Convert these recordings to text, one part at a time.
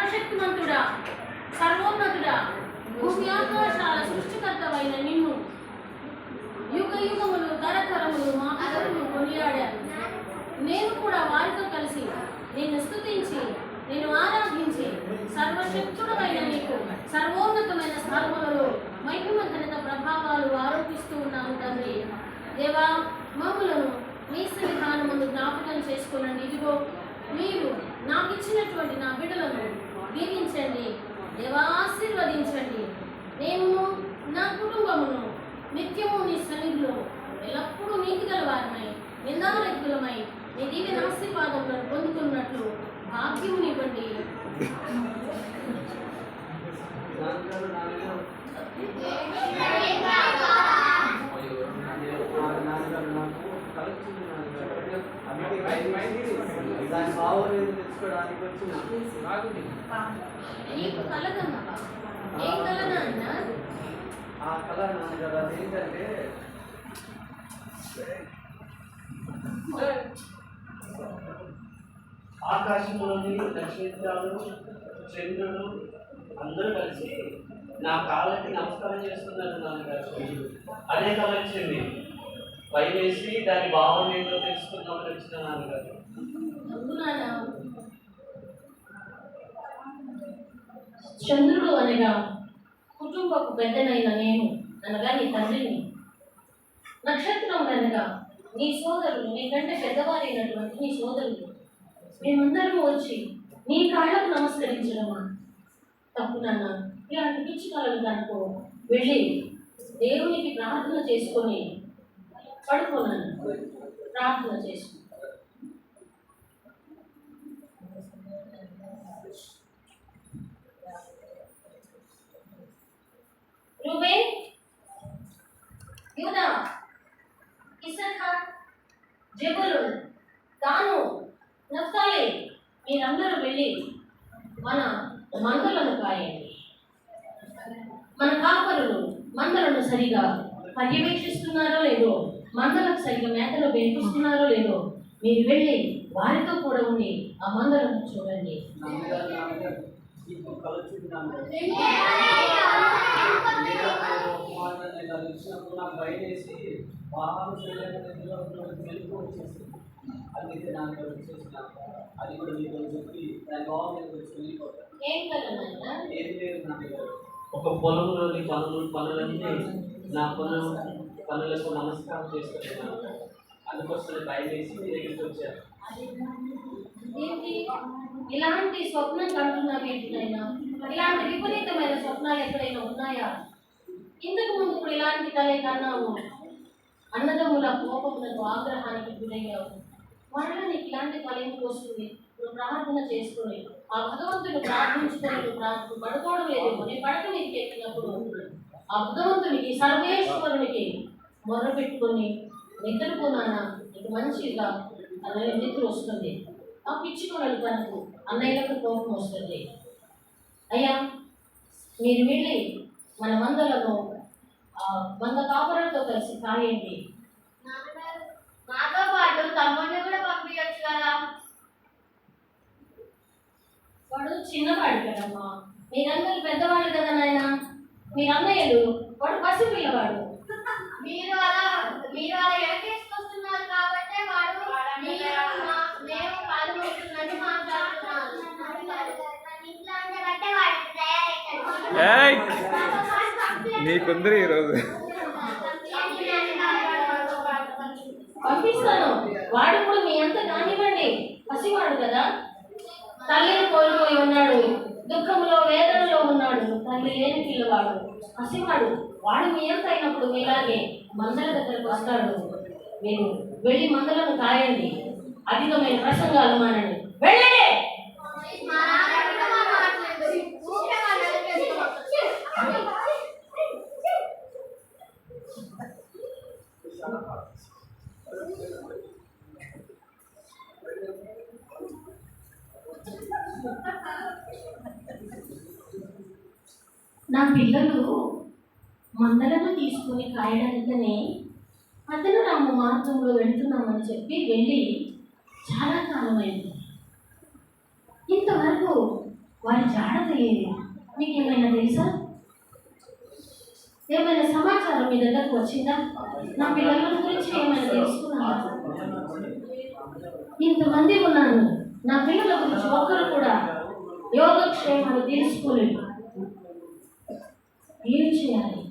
సర్వశక్తిమంతుడా, సర్వోన్నతుడా, భూమి ఆకాశాల సృష్టికర్తవైన నిన్ను యుగ యుగములు తరతరములు మా పితరులు కొనియాడారు. నేను కూడా వారితో కలిసి నిన్ను స్తుతించి నేను ఆరాధించి సర్వశక్తుడమైన నీకు సర్వోన్నతమైన స్థలములలో మహిమ ఘనత ప్రభావాలు ఆరోపిస్తూ ఉన్నాను తండ్రి. దేవా, మమ్ములను మీ సన్నిధానమును జ్ఞాపకం చేసుకునండి. ఇదిగో మీరు నాకు ఇచ్చినటువంటి నా బిడ్డలను దీవించండి దేవా, ఆశీర్వదించండి. నేను నా కుటుంబమును నిత్యము నీ సన్నిధిలో ఎల్లప్పుడూ నీతి గలవారమై నిందారహితులమై నీ దీవెన ఆశీర్వాదములను పొందుతున్నట్లు భాగ్యమునివ్వండి. నీకు కలదన్నా ఏం కలనా అన్న? ఆ కళ నాన్నగారు అదేంటంటే ఆకాశంలోని నక్షత్రాలు చంద్రుడు అందరూ కలిసి నా కాళ్ళకి నమస్కారం చేస్తున్నారు నాన్నగారు. అదే కళ వచ్చింది. పైవేసి దాని భావం ఏంటో తెలుసుకుందామని వచ్చిన నాన్నగారు. చంద్రుడు అనగా కుటుంబపు పెద్దనైన నేను అనగా నీ తండ్రిని. నక్షత్రం అనగా నీ సోదరులు, నీకంటే పెద్దవారైనటువంటి నీ సోదరులు. మేమందరము వచ్చి నీ కాళ్ళకు నమస్కరించడమా తప్పు నాన్న? ఇలాంటి పిచ్చి కళలు కనుకో వెళ్ళి దేవునికి ప్రార్థన చేసుకొని పడుకున్నాను. ప్రార్థన చేసుకుని రూబేన్, యూదా, ఇస్సాకార్, జెబూలూన్, దాను, నఫ్తాలి మీరందరూ వెళ్ళి మన మందలను కాయండి. మన కాపరులు మందలను సరిగా పర్యవేక్షిస్తున్నారో లేదో, మందలకు సరిగా మేతలు పెంపిస్తున్నారో లేదో మీరు వెళ్ళి వారితో కూడా ఉండి ఆ మందలను చూడండి. నాకు భయం వేసి వాహనం తెలుగు వచ్చేసి అందుకే నాకు వచ్చేసిన అది కూడా మీకు చెప్పి దాని భావం ఏం లేదు. నాకు ఒక పొలంలోని పనులన్నీ నా పనులకు నమస్కారం చేస్తున్నాను. అందుకోసం భయం వేసి మీ దగ్గరికి వచ్చాను. ఇలాంటి స్వప్నం కంటున్నావు ఏంటినైనా? ఇలాంటి విపరీతమైన స్వప్నాలు ఎక్కడైనా ఉన్నాయా? ఇంతకు ముందు ఇప్పుడు ఇలాంటి కలే కన్నావు. అన్నదమ్ముల కోపములకు ఆగ్రహానికి గురయ్యావు. మరలా నీకు ఇలాంటి కళ ఎందుకు వస్తుంది? నువ్వు ప్రార్థన చేసుకొని ఆ భగవంతుని ప్రార్థించుకొని నువ్వు పడుకోవడం లేదు. నీ పడక మీదకి ఎక్కినప్పుడు ఆ భగవంతునికి సర్వేశ్వరునికి మొర్ర పెట్టుకొని నిద్రపోనానా నీకు మంచిగా అన్నయ్య నిద్ర వస్తుంది. ఆ పిచ్చుకోనలు కనుక అన్నయ్యలకు కోపం వస్తుంది. అయ్యా, మీరు వెళ్ళి మన మందలను వంద కాపరులతో కలిసి కాయండి. మాతో పాటు తమ్ముడిని కూడా పంపించచ్చు కదా. వాడు చిన్నవాడు కదమ్మా, మీరందరూ పెద్దవాళ్ళు కదా నాయన. మీరు అన్నయ్యలు, వాడు పసి పిల్లవాడు. మీరు అలా ఎడకేసుకొస్తున్నారు కాబట్టి వాడు మేము పాల్గొంటున్నట్టు మాట్లాడుతున్నారు. నీకుందరు ఈరోజు పంపిస్తాను. వాడు కూడా మీ అంత కానివ్వండి, పసివాడు కదా. తల్లిని కోల్పోయి ఉన్నాడు, దుఃఖంలో వేదనలో ఉన్నాడు. తల్లి లేని పిల్లవాడు, పసివాడు. వాడు మీ అంత అయినప్పుడు మీలాగే మందల దగ్గరకు వస్తాడు. మీరు వెళ్ళి మందలను కాయండి. అధికమైన ప్రసంగాలు మానండి. వెళ్ళండి. నా పిల్లలు మందలను తీసుకుని కాయడానికని అతను రామ మార్గంలో వెళ్తున్నామని చెప్పి వెళ్ళి చాలా కాలమైంది. ఇంతవరకు వారి జాడ తెలియదు. మీకు ఏమైనా తెలుసా? ఏమైనా సమాచారం మీ దగ్గరకు వచ్చిందా? నా పిల్లల గురించి ఏమైనా తెలుసుకున్నారా? ఇంతమంది ఉన్నారు, నా పిల్లల గురించి ఒక్కరు కూడా యోగక్షేమాలు తెలుసుకోలేదు. ఏం చేయాలి?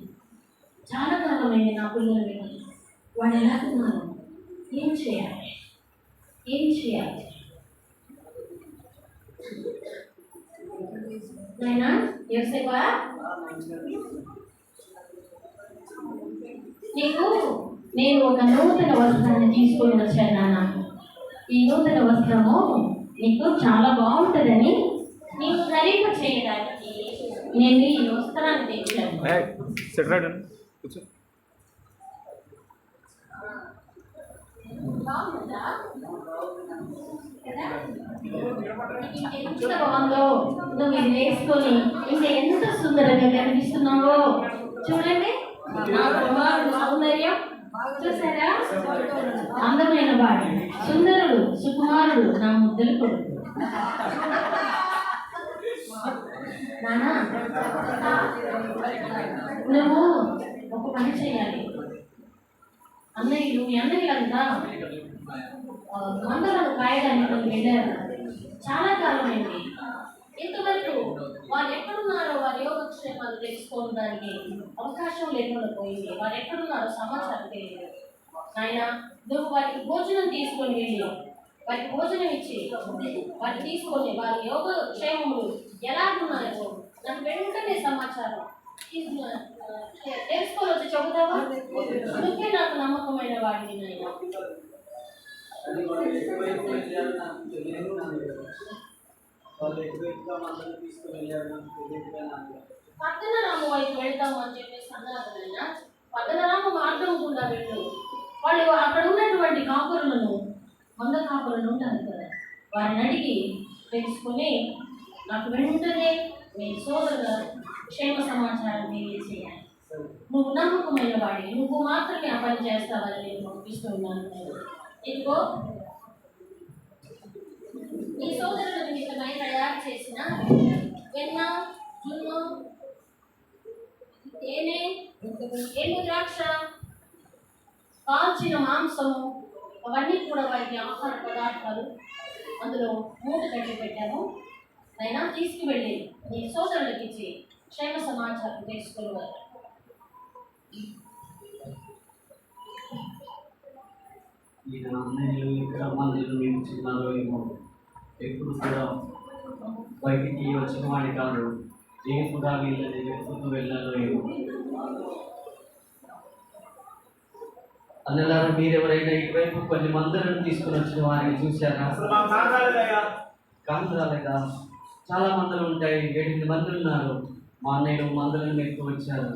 చాలా కాలమైంది నా పిల్లలు విని. వాడు ఎలాగున్నారు? ఏం చేయాలి? ఏం చేయాలి? నాయనా యోసేపా, నీకు నేను ఒక నూతన వస్త్రాన్ని తీసుకొని వచ్చాను నాన్న. ఈ నూతన వస్త్రము నీకు చాలా బాగుంటుందని నీకు ధరింప చేయడానికి నేను ఈ వస్త్రాన్ని తెచ్చాను. కూర్చో. బాగుందా? కదా? ఎంత బాగుందో. నువ్వు ఇది వేసుకొని ఇంకా ఎంత సుందరంగా కనిపిస్తున్నావో చూడండి. నా కుమారుడు సౌందర్యం చూసారా? అందమైన వాడు, సుందరుడు, సుకుమారుడు, నా ముద్దలు కొడుకు. నానా, నువ్వు ఒక పని చేయాలి. అన్నయ్యలు, మీ అన్నయ్యలంతా మందలను కాయడానికి వెళ్ళారు. చాలా కాలమైంది. ఇంతవరకు వారు ఎక్కడున్నారో వారి యోగక్షేమాలు తెలుసుకోవడానికి అవకాశం లేకుండా పోయింది. వారు ఎక్కడున్నారో సమాచారం తెలియదు. ఆయన నువ్వు వారికి భోజనం తీసుకొని వెళ్ళి వారికి భోజనం ఇచ్చి వారు తీసుకొని వారి యోగక్షేమములు ఎలాగున్నాయో నాకు వెంటనే సమాచారం తెలుసుకొని వచ్చి చెబుతావా? నువ్వే నాకు నమ్మకమైన వాడిని నాయన. పద్దనరాము వైపు వెళ్తాము అని చెప్పేసి అన్నారు నాయన. పద్దనరాము మార్గం గుండా వెళ్ళు. వాళ్ళు అక్కడ ఉన్నటువంటి కాపురులను, వంద కాపురులు ఉంటారు కదా, వారిని అడిగి తెలుసుకుని నాకు వెంటనే మీ సోదరుల క్షేమ సమాచారం తెలియజేయాలి. నువ్వు నమ్మకమైన వాడి, నువ్వు మాత్రమే ఆ పని చేస్తావని నేను పంపిస్తూ ఉన్నాను. ఇదిగో ఈ సోదరుల నిమిత్తమై తయారు చేసిన వెన్న, జున్ను, తేనె, ఎండు ద్రాక్ష, కాల్చిన మాంసము, అవన్నీ కూడా వారికి ఆహార పదార్థాలు అందులో మూట కట్టి పెట్టాము. అయినా తీసుకువెళ్ళి నీ సోదరులకు ఇచ్చి క్షేమ సమాచారం తెలుసుకునేవారు. ఈ అన్నయ్యలు ఇక్కడ మందులు నిలుచున్నారో ఏమో, ఎప్పుడు కూడా బయటికి వచ్చిన వాడి కాదు, ఏపుగా వీళ్ళని వెతుకుతూ వెళ్ళాలో ఏమో. అన్నలారా, మీరెవరైనా ఇటువైపు కొన్ని మందులను తీసుకుని వచ్చిన వారిని చూశారా? కాదు రాలేదా? చాలా మందులు ఉంటాయి, 7 మందులు ఉన్నారు. మా అన్నయ్యలు మందులను ఎక్కువ వచ్చారు.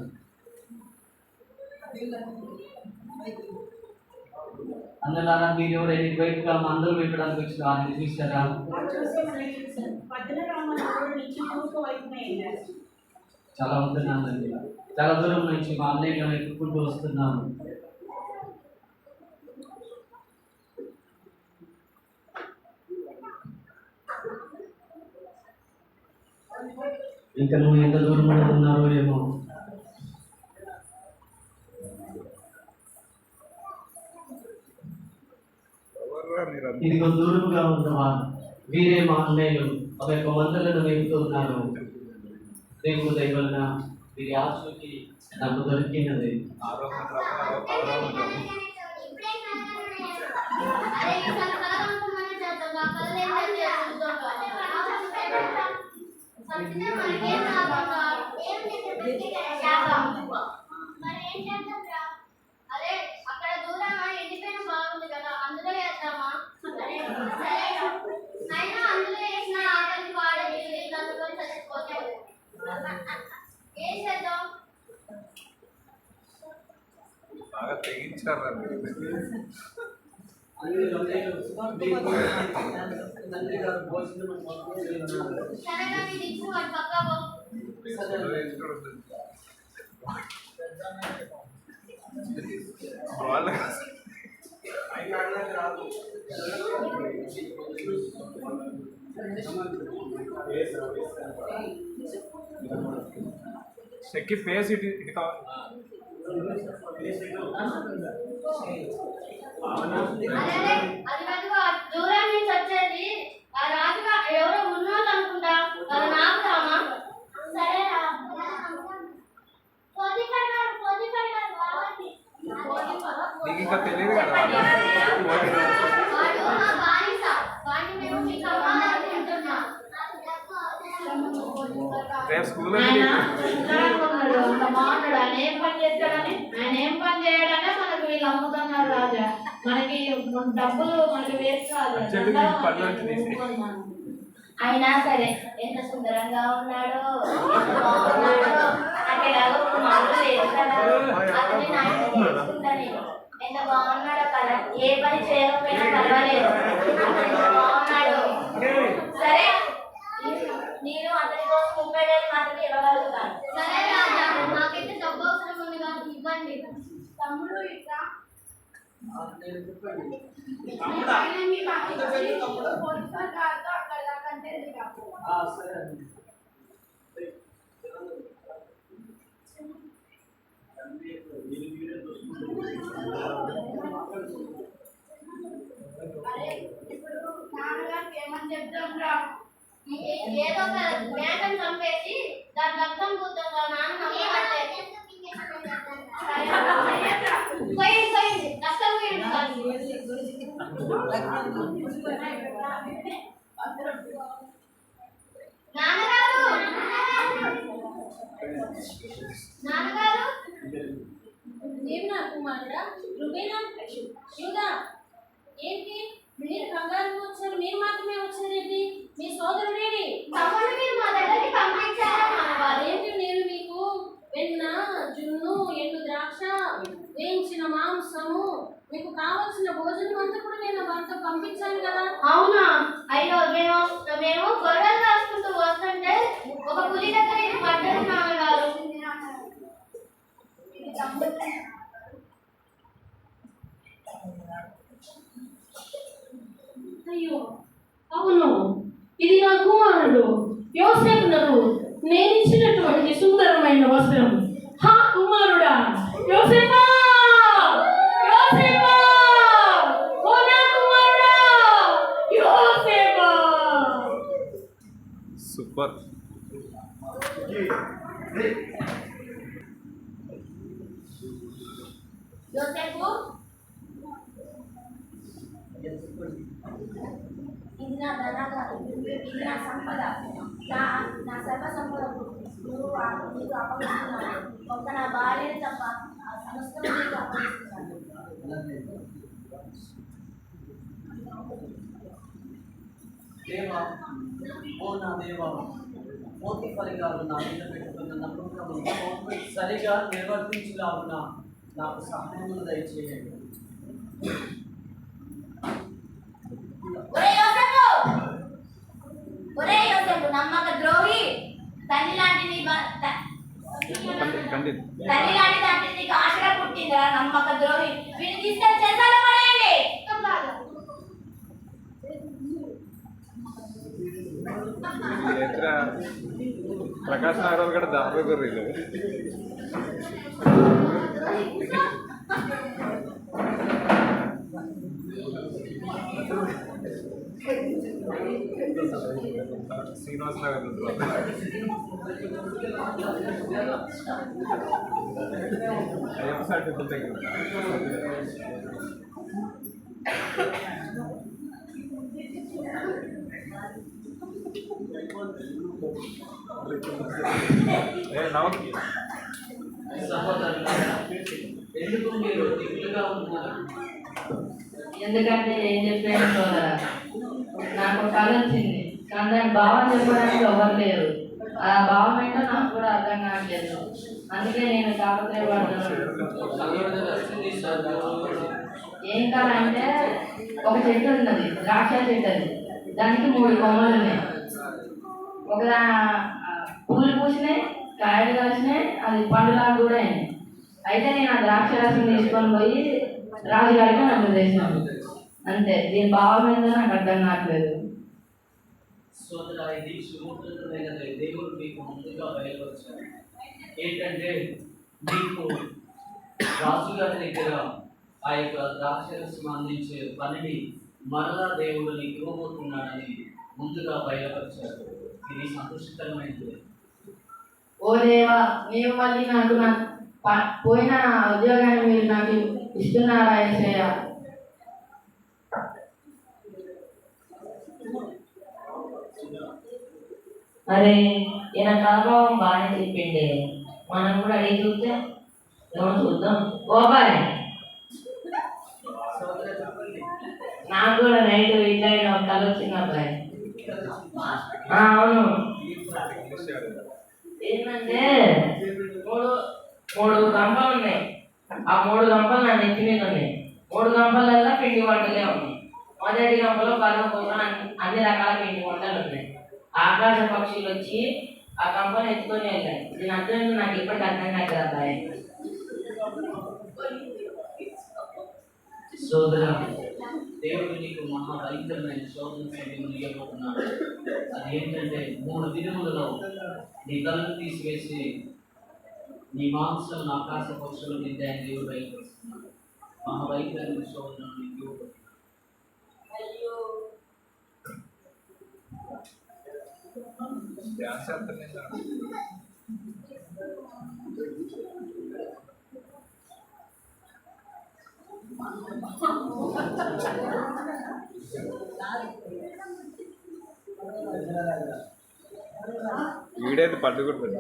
అన్నలారా, మీరు ఎవరైనా ఇటువైపుగా మందులు పెట్టడానికి వచ్చిన వారిని చూశారా? చాలా వస్తున్నానండి, చాలా దూరం నుంచి మా అన్నయ్య వెతుక్కుంటూ వస్తున్నాము. ఇంకా నువ్వు ఎంత దూరం ఉన్నారో ఏమో. ఇదిగో దూరంగా ఉన్నవా, వీరే మా అన్నయ్యలు ఒక యొక్క మందలను వేపుతూ ఉన్నారు. దేవుడు దయవలన వీరి ఆశకి నాకు దొరికినది. అదే అక్కడ దూరంగా ఎండిపోయిన బాగుంది కదా, అందులో వేద్దామా? అయినా అందులో వేసిన ఆకలికి వాడేది అందుకొని చచ్చిపోతే ఏం చేద్దాం? బాగా తెగించారు. సరేగా మీరు ఇచ్చిన వాటి పక్కా వాళ్ళ చెక్కి ఫేస్ ఇటు ఇటు కావాలి. అదే అది కాదు దూరం నుంచి వచ్చేది ఆ రాజుగా ఎవరో ఉన్నోళ్ళు అనుకుంటా అది నాకు రామా సరే రా నీకు ఇంకా తెలియదు కదా. వాడు మా బానిస వాడిని మేము మీకు అమ్మాలనుకుంటున్నా రేపు స్కూల్లో బాగున్నాడు ఆయన ఏం పని చేస్తాడని ఆయన ఏం పని చేయడానే మనకు వీళ్ళు అమ్ముతున్నారు రాజా మనకి డబ్బులు మనకి వేస్ట్ కాదు అయినా సరే ఎంత సుందరంగా ఉన్నాడో ఎంత బాగున్నాడో నాకు ఎలాగో మాటలు లేదు కదా అతని నా ఇంటికి తీసుకుంటా నేను ఎంత బాగున్నాడో కదా ఏ పని చేయకపోయినా పర్వాలేదు అతను ఎంత బాగున్నాడు సరే నేను అతని కోసం 30,000 మాత్రమే ఇవ్వగలుగుతాను సరే రాజా నాకైతే డబ్బు అవసరం ఉంది కానీ ఇవ్వండి తమ్ముడు ఇట్లా ఏదో ఒక మేకను చంపేసి దాని రక్తం కూతుందా నాన్న పోయింది రక్తం నాన్నగారు నాన్నగారు ఏమన్నా కుమారుడా నువ్వేనా శివుడా ఏంటి మీరు కంగారు వచ్చారు మీరు మాత్రమే వచ్చారేంటి మీ సోదరుడేడి తమ్ముడు మీరు మా దగ్గరికి పంపించారా అదేంటి నేను మీకు వెన్న జున్ను ఎండు ద్రాక్ష వేయించిన మాంసము మీకు కావలసిన భోజనం అంతా కూడా నేను అంతా పంపించాను కదా అవునా అయ్యో మేము గొర్రెలు రాసుకుంటూ వస్తుంటే ఒక పులి దగ్గర ఇది పడ్డది నాన్నగారు అయ్యో అవును ఇది నా కుమారుడు యోసేపునకు నేను ఇచ్చినటువంటి సుందరమైన వస్త్రం హా కుమారుడా యోసేపా యోసేపా ఓ నా కుమారుడా యోసేపా సూపర్. యోసేపు ఇది నా ధనాగారం ఇది నా సంపద నా సర్వ సంపద నీకు అప్పగిస్తున్నాను ఒక్క నా భార్యని తప్ప ఆ సమస్తం నీకు అప్పగిస్తున్నాను దేవా ఓ నా దేవా పోతీఫర్ గారు నా మీద పెట్టుకున్న నమ్మకము సరిగా నిర్వర్తించలాగున నాకు సహాయములు దయచేయండి. ఒరే యోసేపు నమ్మక ద్రోహి తల్లి లాంటి తల్లి లాంటి తండ్రి నీకు ఆశగా పుట్టిందిరా నమ్మక ద్రోహి వీడిని తీసుకెళ్ళి చేసాలో పడేయండి దగ్గర ప్రకాశ్ నగర్ కూడా దాపే బర్రీలు శ్రీనివాస్ నగర్ అయ్యప్ప సార్ టెంపుల్ దగ్గర సహోదరులారా, ఎందుకు మీరు దిగులుగా ఉన్నారు? ఎందుకంటే ఏం చెప్పాను సోదరా, నాకు కళ వచ్చింది కానీ దాని భావం చెప్పడానికి ఎవరు లేరు. ఆ భావం ఏంటో నాకు కూడా అర్థం కావట్లేదు. అందుకే నేను తాపత్రయపడుతున్నాను. ఏం కళ అంటే ఒక చెట్టు ఉన్నది, ద్రాక్ష చెట్టు. అది దానికి 3 కొమ్మలు ఉన్నాయి. ఒక పూలు పూసినాయి, కాయలు కాసినాయి, అది పండులాగా కూడా అయింది. అయితే నేను ఆ ద్రాక్ష రసం తీసుకొని పోయి రాజుగారికి అందజేసినాను. అంతే. దీని భావం ఏందో నాకు అర్థం కావట్లేదు. సోదరా ఇది శుభప్రదమైనది. దేవుడు మీకు ముందుగా బయలుపరిచారు. ఏంటంటే మీకు రాజుగారి దగ్గర ఆ యొక్క ద్రాక్షరసం అందించే పనిని మరలా దేవుడు నీకు ఇవ్వబోతున్నాడని ముందుగా బయలుపరిచారు. ఇది సంతోషకరమైనది. ఓ దేవా, నీవు మళ్ళీ నాకు పోయిన నా ఉద్యోగాన్ని మీరు నాకు ఇస్తున్నారా యేసయ్య? అరే ఈయన కలభావం బాగానే చెప్పిండే, మనం కూడా అడిగి చూస్తే ఏమో చూద్దాం. ఓ బాయ్, సోదరా చెప్పండి. నాకు కూడా నైట్ ఇట్లా ఒక కళ వచ్చింది అబ్బాయి. అవును, ఏంటంటే మూడు మూడు గంపలు ఉన్నాయి. ఆ మూడు గంపలు నా నెత్తి మీద ఉన్నాయి. మూడు గంపలల్లో పిండి వంటలే ఉన్నాయి. మొదటి గంపలో పదవ కోసం అన్ని రకాల పిండి వంటలు ఉన్నాయి. ఆకాశ పక్షులు వచ్చి ఆ గంపను ఎత్తుకొని వెళ్ళాయి. దీని అర్థం నాకు ఇప్పటికి అర్థం కాదు కదా అబ్బాయి. సోదరా, దేవుడు నీకు మహా భయంకరమైన శోధన సమయం ఇవ్వబోతున్నాడు. అది ఏంటంటే 3 దినములలో నీ తలను తీసివేసి నీ మాంసం ఆకాశ పక్షులు నిండా దేవుడు బయలుపరుస్తున్నాడు. మహా భయంకరమైన శోధన నీకు ఇవ్వబోతున్నాడు. డ్యాన్స్ చేస్తాను. వీడైతే పట్టుకుంటుంది.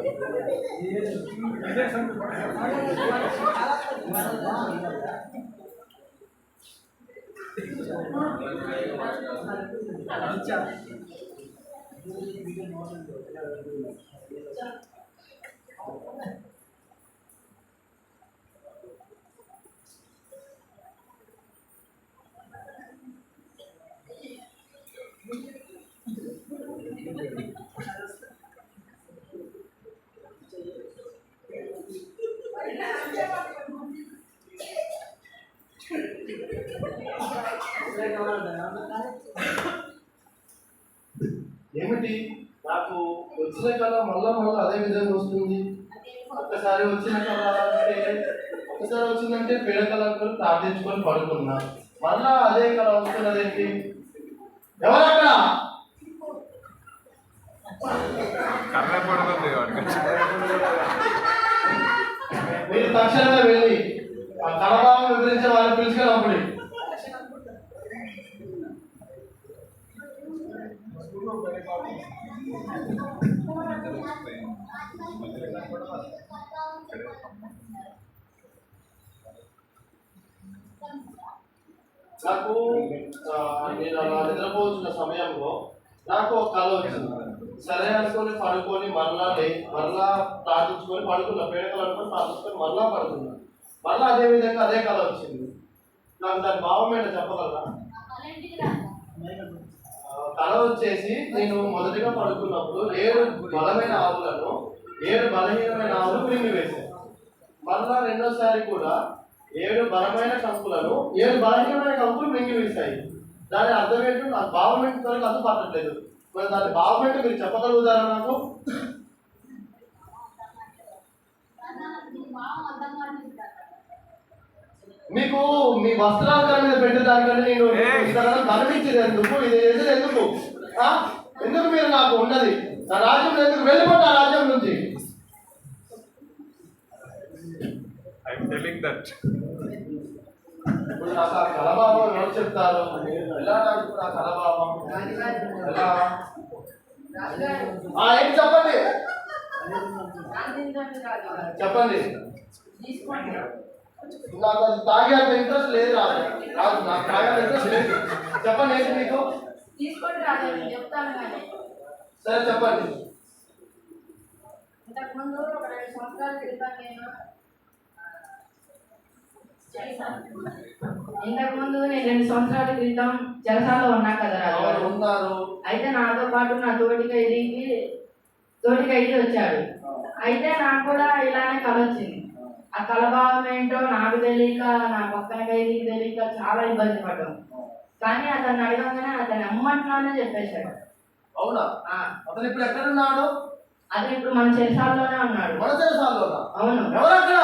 ఏమిటి నాకు వచ్చిన కళ మళ్ళా అదే విధంగా వస్తుంది? ఒక్కసారి వచ్చిన కళ అంటే ఒకసారి వచ్చిందంటే పేడ కళ అనుకొని ప్రార్థించుకొని పడుకున్నా, మళ్ళా అదే కళ వస్తున్నదేంటి? ఎవరక్కడ? కర్ర పడుతుంది కాబట్టి మీరు తక్షణమే వెళ్ళి ఆ కళభావం వివరించే వాళ్ళని పిలుచుకెళ్ళండి. నాకు నేను అలా నిద్రపోతున్న సమయంలో నాకు ఒక కళ వచ్చింది. సరే అనుకొని పడుకొని మరలా ప్రార్థించుకొని పడుకున్నా, పేడకలు అనుకొని ప్రార్థించుకొని మరలా పడుకున్నా, మరలా అదే విధంగా అదే కళ వచ్చింది. నాకు దాని భావం ఏంటో చెప్పగలరా? కళ వచ్చేసి నేను మొదటిగా పడుకున్నప్పుడు 7 బలమైన ఆవులను 7 బలహీనమైన ఆవులు మింగి వేశాను. మరలా రెండోసారి కూడా 7 బలమైన కంకులను 7 బలహీనమైన కంకులు మింగి వేశాయి. దాని అర్థం ఏంటో నాకు భావం ఏంటి వరకు అర్థం పట్టట్లేదు. మరి దాని భావం ఏంటో మీరు చెప్పగలుగుతారా నాకు? మీకు మీ వస్త్రాల మీద పెట్టేదానికంటే నేను కనిపించేది ఎందుకు? ఇది ఎదురు ఎందుకు? ఎందుకు మీరు నాకు ఉన్నది? నా రాజ్యం ఎందుకు వెళ్ళిపోతా? రాజ్యం నుంచి ఇప్పుడు నాకు ఆ కలభావం ఎవరు చెప్తారు? ఎలా నాకు ఇప్పుడు ఆ కలభావం ఎలా? ఏంటి చెప్పండి, చెప్పండి. నాకు అది తాగే అంత ఇంట్రెస్ట్ లేదు. నాకు తాగే ఇంట్రెస్ట్ లేదు. చెప్పండి ఏంటి మీకు? తీసుకోండి రాజు, చెప్తాను కానీ. సరే చెప్పండి. ఇంతకుముందు ఒక 2 సంవత్సరాల క్రితం నేను 2 సంవత్సరాల క్రితం జలసాలో ఉన్నా కదా రాజు. ఉన్నారు. అయితే నాతో పాటు నా తోటి ఖైదీ వచ్చాడు. అయితే నాకు కూడా ఇలానే కళ వచ్చింది. ఆ కలభావం ఏంటో నాకు తెలియక, నా పక్కన ఖైదీకి తెలియక చాలా ఇబ్బంది పడ్డాం. కానీ అతన్ని అడగంగానే అతను అమ్మట్లోనే చెప్పేశాడు. అవునా? ఆ, అతను ఇప్పుడు ఎక్కడున్నాడు? అతను ఇప్పుడు మన చెరసాలలోనే ఉన్నాడు. మన చెరసాలలోనా? అవును. ఎవరక్కడ?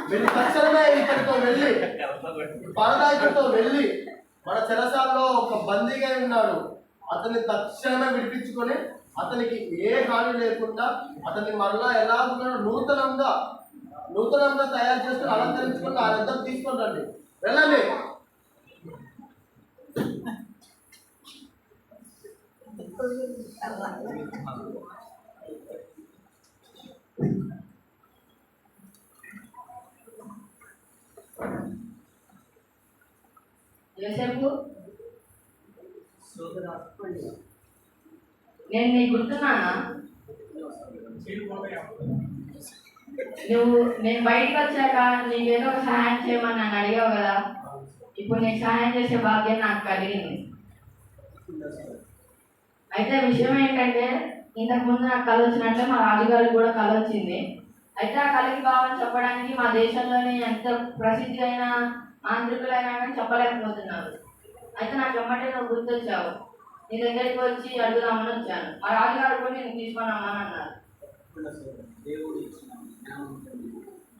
మీరు తక్షణమే ఇక్కడితో వెళ్ళి పారదాయితో వెళ్ళి మన చెరసాలలో ఒక బందీగా ఉన్నాడు, అతన్ని తక్షణమే విడిపించుకొని అతనికి ఏ హాని లేకుండా అతన్ని మరలా ఎలా ఉన్నాడో నూతనంగా తయారు చేసుకుని అలంకరించుకొని ఆ యుద్ధం తీసుకొని రండి. వెళ్ళండి. యోసేపు, నేను నీకు గుర్తున్నానా? నేను బయటకు వచ్చాక నీకేదో ఒక సహాయం చేయమని నన్ను అడిగావు కదా. ఇప్పుడు నీకు సహాయం చేసే భాగ్యం నాకు కలిగింది. అయితే విషయం ఏంటంటే, ఇంతకుముందు నాకు కళ వచ్చినట్లే మా రాజుగారికి కూడా కళ వచ్చింది. అయితే ఆ కళకి భావం చెప్పడానికి మా దేశంలోని ఎంత ప్రసిద్ధి అయిన మాంత్రికులైనా కానీ చెప్పలేకపోతున్నారు. అయితే నాకు ఎమ్మటే నువ్వు గుర్తొచ్చావు. నీ దగ్గరికి వచ్చి అడుగుదామని వచ్చాను. మా రాజుగారు కూడా నేను తీసుకొని రమ్మని అన్నారు. దేవుడు ఇచ్చిన జ్ఞానం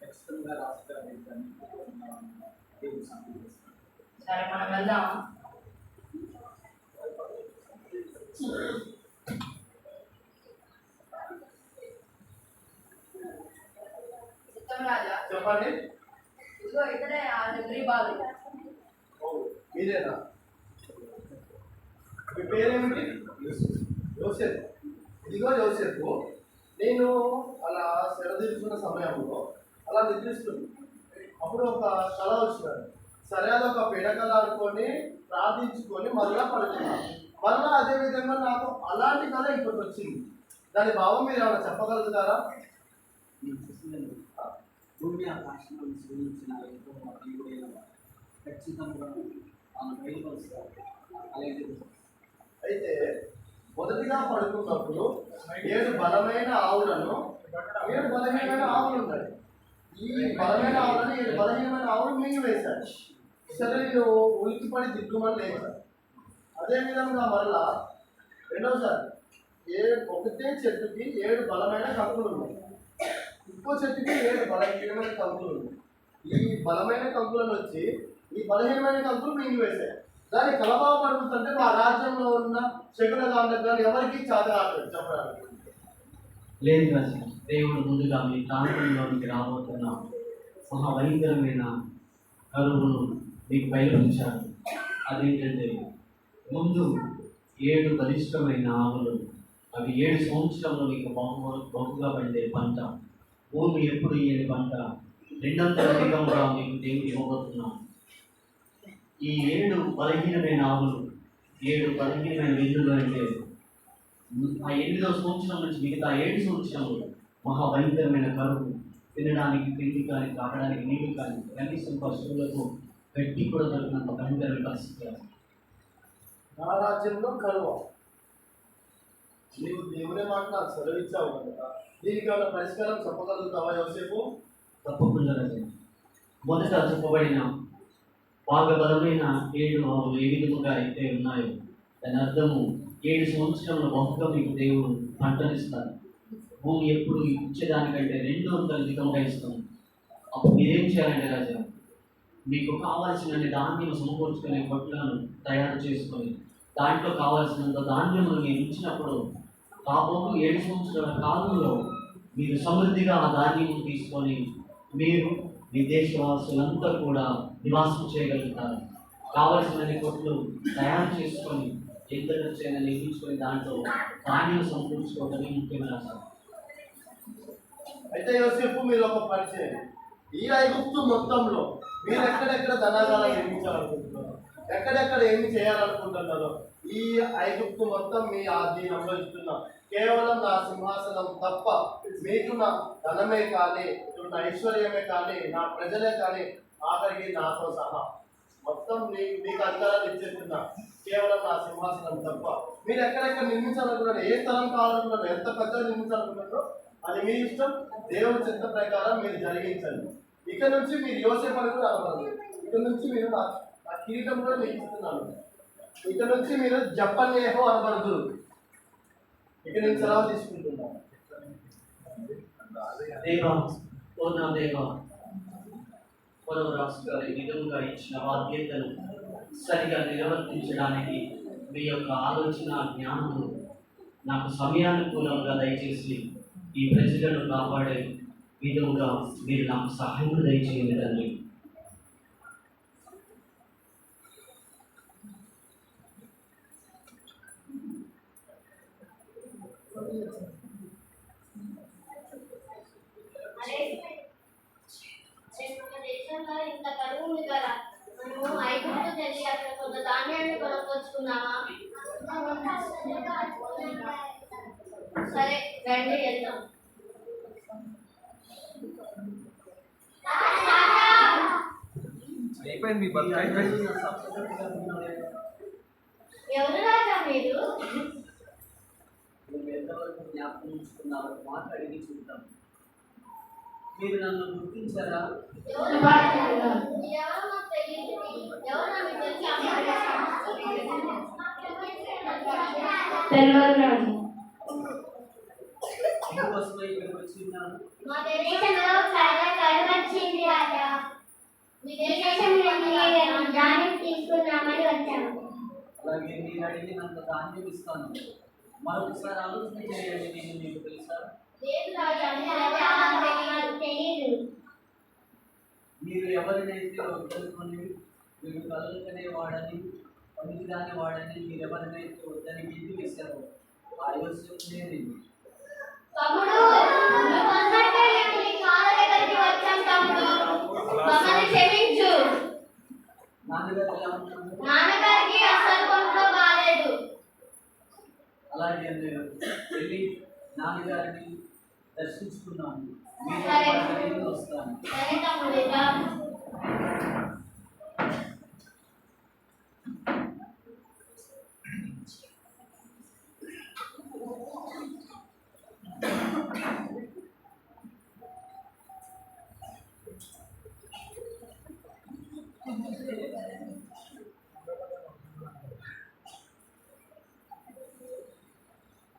ఖచ్చితంగా రాష్ట్రాన్ని దేవుడు సంపాదిస్తాడు. సరే, మనం వెళ్దాం. రాజా చెప్పండి. ఇదిగో ఇక్కడే ఆ హెబ్రీ బాలు. మీరేనా? మీ పేరేమిటి? యోసేపు. ఇదిగో యోసేపు, నేను అలా సెలదీర్చుకున్న సమయంలో అలా నిద్రిస్తుంది. అప్పుడు ఒక కళ వచ్చినాడు. సరే, అదొక పిడకలు అనుకొని ప్రార్థించుకొని మరలా పడుతున్నాను. మరలా అదే విధంగా నాకు అలాంటి కళ ఇంకోటి వచ్చింది. దాని భావం మీరు ఏమైనా చెప్పగలుగుతారా? భూమి ఆకాశం సృజించిన దేవుడైన ఖచ్చితంగా తాను బయలుపరుస్తాడు. అలాగే అయితే మొదటిగా పడుకున్నప్పుడు 7 బలమైన ఆవులను 7 బలహీనమైన ఆవులు ఉన్నాయి. ఈ బలమైన ఆవులను 7 బలహీనమైన ఆవులు మింగివేశాడు. సరే, నేను ఉలికిపడి దిగ్గుమని లేచాను. అదేవిధంగా మరలా రెండవసారి ఒకటే చెట్టుకి 7 బలమైన కంకులు ఉన్నాయి. ఇంకో చెట్టుకి 7 బలహీనమైన కంకులు ఉన్నాయి. ఈ బలమైన కంకులను వచ్చి ఈ బలహీనమైన కంకులు మింగివేశాయి. దాని కలభావం అడుగుతుంటే మా రాజ్యంలో ఉన్న శకుల గాంధీ ఎవరికి చాతరాలేదు చెప్పడానికి. లేదు రాజు, దేవుడు ముందుగా మీ ప్రాంతంలోనికి రాబోతున్న మహాభయంకరమైన కరువును మీకు బయలుపరిచాడు. అదేంటంటే, ముందు 7 బలిష్టమైన ఆవులు, అవి 7 సంవత్సరంలో మీకు బహుగా పండే పంట, భూమి ఎప్పుడు ఇయ్యని పంట, 200 అధికంగా మీకు దేవుడు ఇవ్వబోతున్నాం. ఈ 7 బలహీనమైన ఆవులు, 7 బలహీనమైన వెన్నులు అంటే ఆ 8వ సంవత్సరం నుంచి మిగతా 7 సంవత్సరాలు మహాభయంకరమైన కరువు, తినడానికి తిండి కానీ తాగడానికి నీళ్లు కానీ కనీసం పశువులకు గడ్డి కూడా దొరికినంత భయంకరమైన పరిస్థితి. నా రాజ్యంలో కరువు. నీవు దేవుడే మాట నాకు సెలవిచ్చావు కదా, దీనికి ఏమైనా పరిష్కారం చెప్పగలుగుతావా యోసేపు? తప్పకుండా రాజు. మొదట చెప్పబడిన బాగా బలమైన 7 ఆవులు ఏ విధముగా అయితే ఉన్నాయో దాని అర్థము 7 సంవత్సరంలో బహుగా మీకు దేవుడు పంటనిస్తారు. భూమి ఎప్పుడు ఇచ్చేదానికంటే 200 అధికంగా ఇస్తాం. అప్పుడు మీరేం చేయాలంటే రాజా, మీకు కావాల్సిన ధాన్యం సమకూర్చుకునే కొట్లను తయారు చేసుకొని దాంట్లో కావాల్సినంత ధాన్యమును మీరు ఇచ్చినప్పుడు రాబోతు 7 సంవత్సరాల కాలంలో మీరు సమృద్ధిగా ఆ ధాన్యం తీసుకొని మీరు మీ దేశవాసులంతా కూడా నివాసం చేయగలుగుతారు. కావలసిన కొట్లు తయారు చేసుకొని ఎంత ఖర్చైనా నిర్మించుకొని దాంట్లో ధాన్యం సమకూర్చుకోవడమే ముఖ్యమైన అవసరం. అయితే యోసేపు, మీరు ఒక పని చేయండి. ఈ ఐగుప్తు మొత్తంలో మీరు ఎక్కడెక్కడ ధనాగాలను నిర్మించాలనుకుంటున్నారో, ఎక్కడెక్కడ ఏమి చేయాలనుకుంటున్నారో, ఈ ఐగుప్తు మొత్తం మీ ఆధీనంలో ఇస్తున్నా. కేవలం నా సింహాసనం తప్ప మీకు నా ధనమే కానీ, నా ఐశ్వర్యమే కానీ, నా ప్రజలే కానీ, ఆఖరికి నాతో సహా మొత్తం మీకు అధికారాలు ఇచ్చేస్తున్నా. కేవలం నా సింహాసనం తప్ప మీరు ఎక్కడెక్కడ నిర్మించాలనుకున్నారు, ఏ స్థలం కావాలనుకున్నారు, ఎంత పెద్దగా నిర్మించాలనుకున్నారో అది మీ ఇష్టం. దేవుడి చిత్త ప్రకారం మీరు జరిగించండి. ఇక్కడ నుంచి మీరు యోసేపు అని కూడా అనబడదు. ఇక్కడ నుంచి మీరు నా కిరీటం కూడా మీకు ఇస్తున్నాను. ఇక నుంచి మీరు జపన్యేహో అనబడుతురు. ఇక నేను సెలవు తీసుకుంటున్నాను. దేవా, ఓ నా దేవా, పొరవరాజు గారి విధంగా ఇచ్చిన బాధ్యతను సరిగా నిర్వర్తించడానికి మీ యొక్క ఆలోచన జ్ఞానము నాకు సమయానుకూలంగా దయచేసి ఈ ప్రజలను కాపాడే విధంగా మీరు నాకు సహాయం దయచేయండి తండ్రి. మన దేశంలో ఇంత కరువు ఉంది కదా, మనము ఐగుప్తు వెళ్ళి అక్కడ కొంత ధాన్యాన్ని కొనుక్కొచ్చుకున్నామా? సరే రండి వెళ్దాం. అయిపోయింది మీ బతుకు అయిపోయింది. ఎవరు రాజా మీరు? మీరు ఎంతవరకు జ్ఞాపకం ఉంచుకున్నారో మాట అడిగి చూద్దాం. మీరు నన్ను గుర్తించారా? ఎవరు నాకు తెలియదు. ఎవరు నాకు తెలియదు రాజు. ఎందుకోసమై ఇక్కడికి వచ్చిన్నాను? మా దేశంలో చాలా కరువు వచ్చింది రాజా. మీ దేశం నుండి ధాన్యం తీసుకున్నామని వచ్చాము. అలాగే మీరు అడిగినంత ధాన్యం ఇస్తాను. మరొకసారి ఆలోచన చేయండి. నేను మీకు తెలుసా? లేదు రాజా, నాకు తెలియదు. మీరు ఎవరినైతే వద్దనుకొని మీరు కలలుకనే వాడని పనికిరాని వాడని మీరు ఎవరినైతే వద్దని విధి వేశారో ఆ యోసేపు నేనే. తమ్ముడు, నువ్వు అన్నట్టే మేము నీ కాళ్ళ దగ్గరికి వచ్చాం తమ్ముడు. మమ్మల్ని క్షమించు. నాన్నగారు ఎలా ఉంటారు? నాన్నగారికి అసలు కొంట్లో బాగాలేదు. అలాగే నేను వెళ్ళి నాన్నగారిని దర్శించుకున్నాను. మీరు సరే. నేను వస్తాను. సరే తమ్ముడు, రా.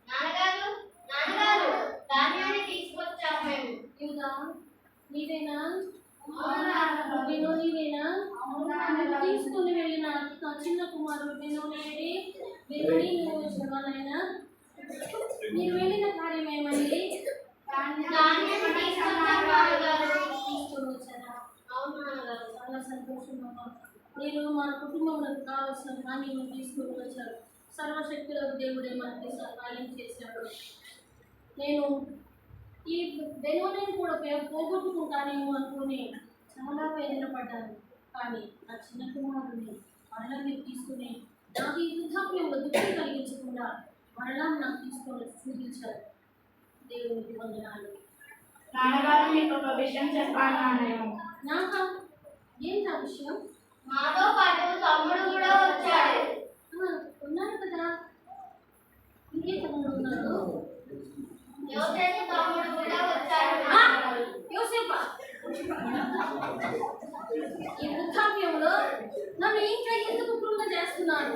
నాన్నగారు, నాన్నగారు, ధాన్యాన్ని తీసుకొచ్చాము మేము. ఇదా నీవేనా? అవునా? నేను నీవేనా? అవునా? తీసుకుని వెళ్ళిన నా చిన్న కుమారుడు బెనోనేడి. బెనోని నువ్వు వచ్చావానైనా? మీరు వెళ్ళిన కార్యం ఏమైంది? ధాన్యాన్ని తీసుకొచ్చాం నాన్నగారు. తీసుకొని వచ్చారా? అవును నాన్నగారు. చాలా సంతోషం అమ్మా. మీరు మన కుటుంబంలో కావాల్సిన ధాన్యం తీసుకొని వచ్చారు. సర్వశక్తులకు దేవుడే మనకి సహాయం చేశాడు. నేను ఈ బెనోనిని కూడా పోగొట్టుకుంటానేమో అనుకుని చాలా వేదన పడ్డాను. కానీ నా చిన్న కుమారుడిని మరలా మీరు తీసుకుని నాకు ఈ వృద్ధాప్యంలో దుఃఖం కలిగించకుండా మరలా నాకు తీసుకొని చూపించారు. దేవునికి వందనాలు. నాన్నగారు మీకు ఒక విషయం చెప్పాను నాన్నయ్య. నాకా? ఏంటి ఆ విషయం? మాతో పాటు తమ్ముడు కూడా వచ్చాడు. ఉన్నారు కదా. ఇంకే తమ్ముడు ఉన్నారు? యోసేపు తమ్ముడు కూడా వచ్చాడు ఆ! నాన్నగారు. యోసేపా? ఈ వృద్ధాప్యంలో నన్ను ఇంకా ఎందుకు కృంగ చేస్తున్నారు?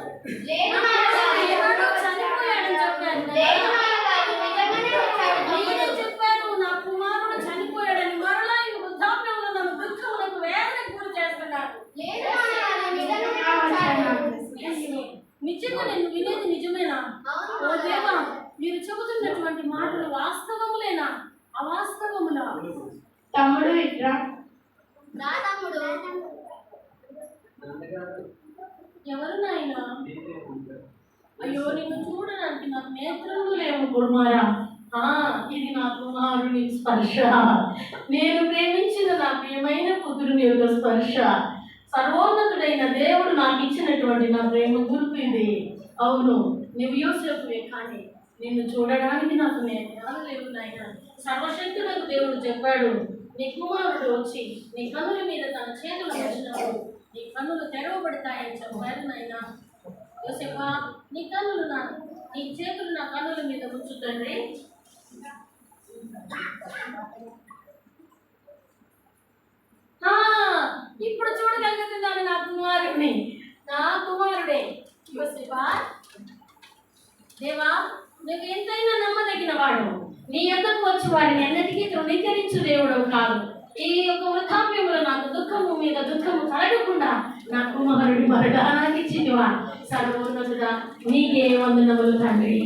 లేదు నాన్నగారు. ఏనాడో చనిపోయాడని చెప్పాను కదా. లేదు నాన్నగారు, నిజంగానే వచ్చాడు నేనే తమ్ముడు. చెప్పాను నా కుమారుడు చనిపోయాడని. మరలా ఈ వృద్ధాప్యంలో నన్ను దుఃఖములకు వేదనకు గురి చేస్తున్నారు. లేదు నాన్నగారు, నిజంగానే వచ్చాడు. నిజంగా నేను వినేది నిజమేనా? అవును ఓ దేవా, నాన్నగారు. మీరు చెబుతున్నటువంటి మాటలు వాస్తవములేనా? అవాస్తవములా? తమ్ముడు ఇట్రా. రా తమ్ముడు. నాన్నగారు ఎవరు నాయనా? నేనే ఉంటాను. అయ్యో, నిన్ను చూడడానికి నాకు నేత్రములు లేవు కుమారా. ఇది నా కుమారుని స్పర్శ. నేను ప్రేమించిన నా ప్రియమైన పుత్రుని యొక్క స్పర్శ. సర్వోన్నతుడైన దేవుడు నాకు ఇచ్చినటువంటి నా ప్రేమ గుర్తు ఇది. అవును, నువ్వు యోసేపువే, కానీ నిన్ను చూడడానికి నాకు నేత్రాలు లేవు నాయన. సర్వశక్తులకు దేవుడు చెప్పాడు, నీ కుమారుడు వచ్చి నీ కన్నుల మీద తన చేతులు వచ్చినప్పుడు నీ కన్నులు తెరవబడతాయని చెప్పారు నాయన. యోసేపా, నీ కన్నులు నీ చేతులు నా కన్నుల మీద ఉంచు తండ్రి. ఇప్పుడు చూడగలుగుతున్నాను నా కుమారుడిని. నా కుమారుడే. యోసేపా, దేవా నువ్వు ఎంతైనా నమ్మదగిన వాడు. నీ యొద్దకు వచ్చి వాడిని ఎన్నటికీ తృణీకరించు దేవుడు కాదు. ఈ యొక్క వృద్ధాప్యంలో నాకు దుఃఖము మీద దుఃఖము కలగకుండా నా కుమారుడి మరడానికి ఇచ్చినవా సర్వోన్నతుడా నీకే వందనములు తండ్రి.